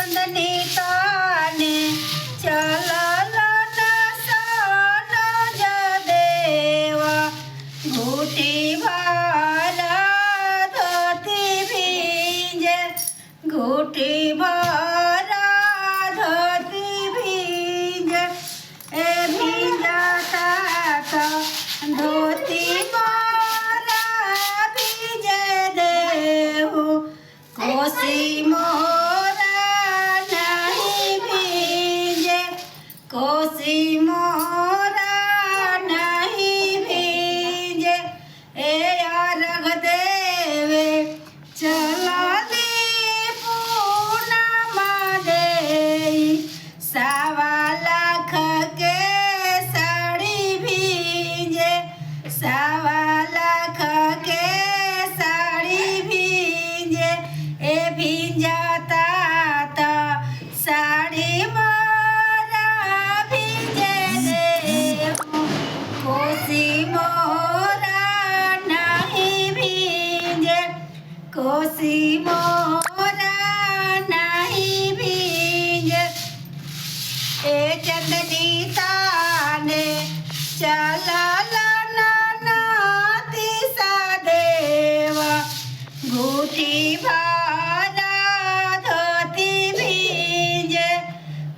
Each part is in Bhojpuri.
चंदनी ताने चलल न सन जदेवा घूटी भरा धोती भींजे घूटी भरा धोती भींजे ए भींजता तो धोती मोरा भींजे देहु कोसी मोरा नहीं भींजे कोसी मोरा नहीं भींजे ए अर्घ देवे चलली पूनम देई सवा लाख के साड़ी भींजे सवा लाख के साड़ी भींजे ए भींजता तो साड़ी मोरा भींजे देहु कोसी मोरा नहीं भींजे कोसी मोरा नहीं भींजे ए चंदनी ताने चलल ननाती सदेवा घूटी भरा धोती भींजे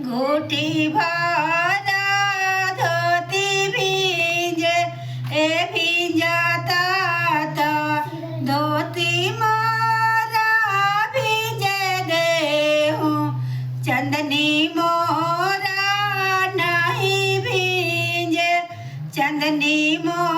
घूटी भरा धोती भींजे ए भींजता तो धोती मोरा भींजे देहु चंदनी मोरा नहीं भींजे चंदनी मोरा